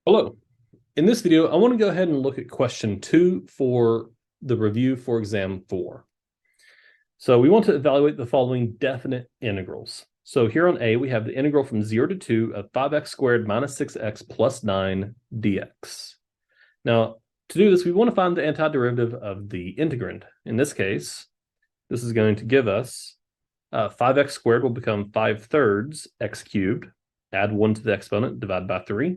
Hello. In this video, I want to go ahead and look at question 2 for the review for exam 4. So we want to evaluate the following definite integrals. So here on A, we have the integral from 0 to 2 of 5x squared minus 6x plus 9 dx. Now, to do this, we want to find the antiderivative of the integrand. In this case, this is going to give us 5x squared will become 5/3 x cubed. Add 1 to the exponent, divide by 3.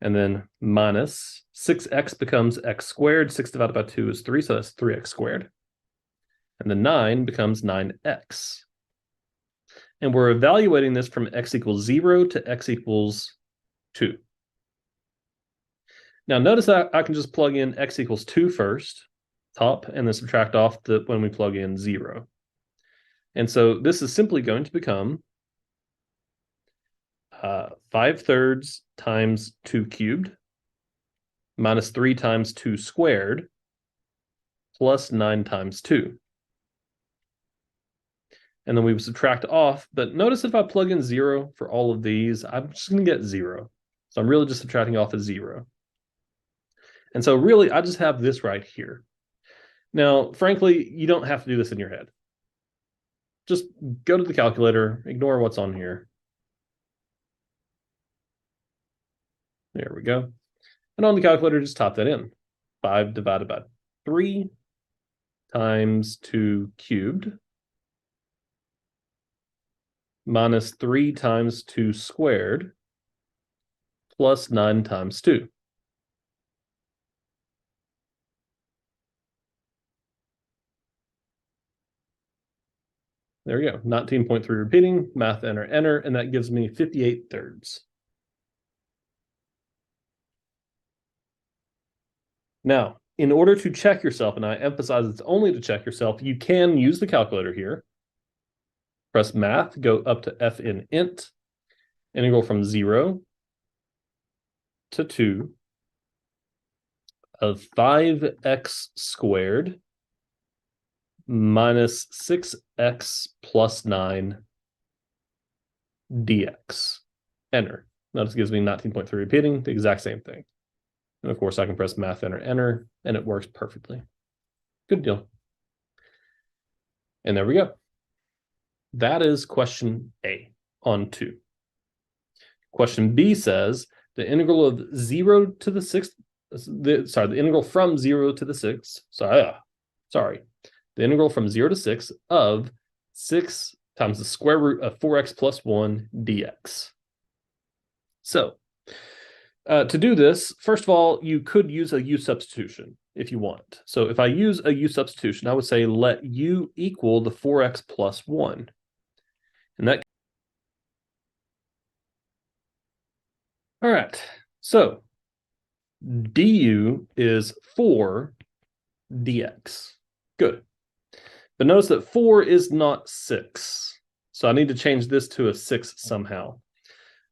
And then minus 6x becomes x squared. 6 divided by 2 is 3, so that's 3x squared. And then 9 becomes 9x. And we're evaluating this from x equals 0 to x equals 2. Now notice that I can just plug in x equals 2 first, top, and then subtract off when we plug in 0. And so this is simply going to become 5/3 times 2 cubed minus 3 times 2 squared plus 9 times 2. And then we would subtract off, but notice if I plug in 0 for all of these, I'm just going to get 0. So I'm really just subtracting off a 0. And so really, I just have this right here. Now, frankly, you don't have to do this in your head. Just go to the calculator, ignore what's on here. There we go. And on the calculator, just type that in. 5 divided by 3 times 2 cubed minus 3 times 2 squared plus 9 times 2. There we go. 19.3 repeating, math enter, enter, and that gives me 58/3. Now, in order to check yourself, and I emphasize it's only to check yourself, you can use the calculator here. Press math, go up to f in int, integral from 0 to 2 of 5x squared minus 6x plus 9 dx. Enter. Notice it gives me 19.3 repeating, the exact same thing. And of course, I can press math, enter, enter, and it works perfectly. Good deal. And there we go. That is question A on 2. Question B says the integral of 0 to the 6th, the integral from 0 to the 6th, the integral from 0 to 6 of 6 times the square root of 4x plus 1 dx. So, to do this, first of all, you could use a u substitution if you want. So if I use a u substitution, I would say let u equal the 4x plus 1. And that. All right, so du is 4 dx. Good. But notice that 4 is not 6. So I need to change this to a 6 somehow.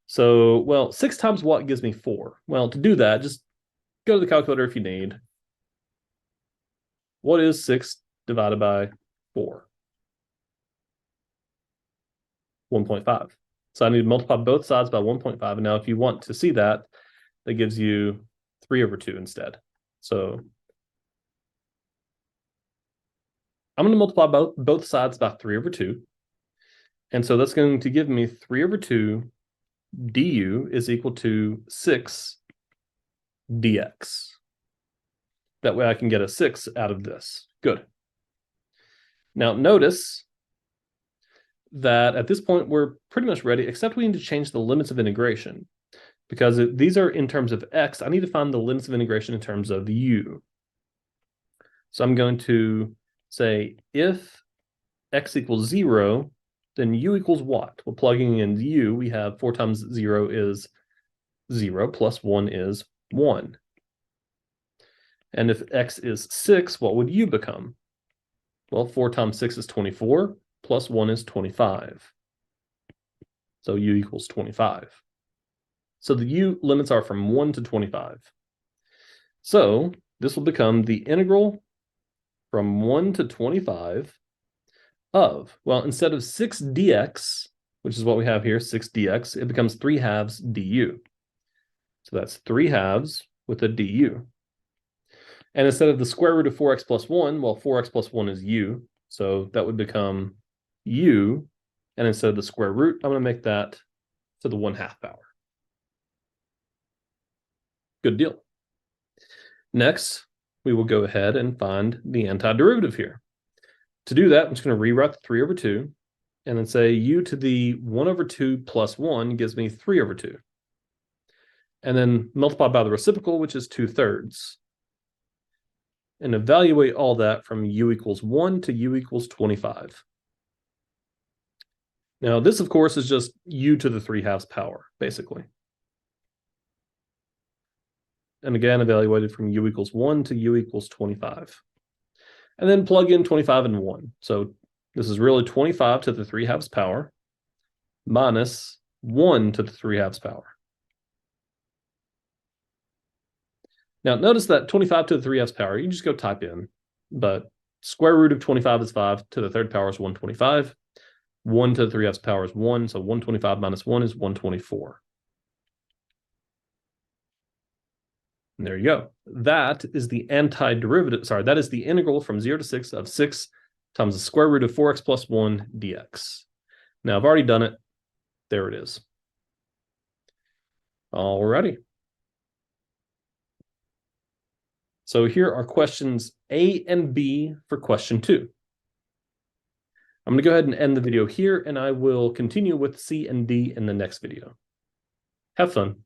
So, well, 6 times what gives me 4? Well, to do that, just go to the calculator if you need. What is 6 divided by 4? 1.5. So I need to multiply both sides by 1.5. And now if you want to see that, that gives you 3/2 instead. So I'm going to multiply both sides by 3/2. And so that's going to give me 3/2 du is equal to 6 dx. That way I can get a 6 out of this. Good. Now notice that at this point we're pretty much ready, except we need to change the limits of integration. Because these are in terms of x, I need to find the limits of integration in terms of u. So I'm going to say if x equals 0, then u equals what? Well, plugging in u, we have 4 times 0 is 0, plus 1 is 1. And if x is 6, what would u become? Well, 4 times 6 is 24, plus 1 is 25. So u equals 25. So the u limits are from 1 to 25. So this will become the integral from 1 to 25 of, well, instead of 6 dx, which is what we have here, 6 dx, it becomes 3/2 du. So that's 3 halves with a du. And instead of the square root of 4x plus 1, well, 4x plus 1 is u. So that would become u. And instead of the square root, I'm going to make that to the 1/2 power. Good deal. Next, we will go ahead and find the antiderivative here. To do that, I'm just going to rewrite the 3 over 2 and then say u to the 1 over 2 plus 1 gives me 3 over 2. And then multiply by the reciprocal, which is 2/3. And evaluate all that from u equals 1 to u equals 25. Now, this, of course, is just u to the 3/2 power, basically. And again, evaluated from u equals 1 to u equals 25. And then plug in 25 and 1. So this is really 25 to the 3/2 power minus 1 to the 3/2 power. Now, notice that 25 to the 3/2 power, you just go type in, but square root of 25 is 5, to the 3rd power is 125. 1 to the 3/2 power is 1, so 125 minus 1 is 124. And there you go. That is the antiderivative, that is the integral from 0 to 6 of 6 times the square root of 4x plus 1 dx. Now, I've already done it. There it is. Alrighty. So here are questions A and B for question 2. I'm going to go ahead and end the video here, and I will continue with C and D in the next video. Have fun.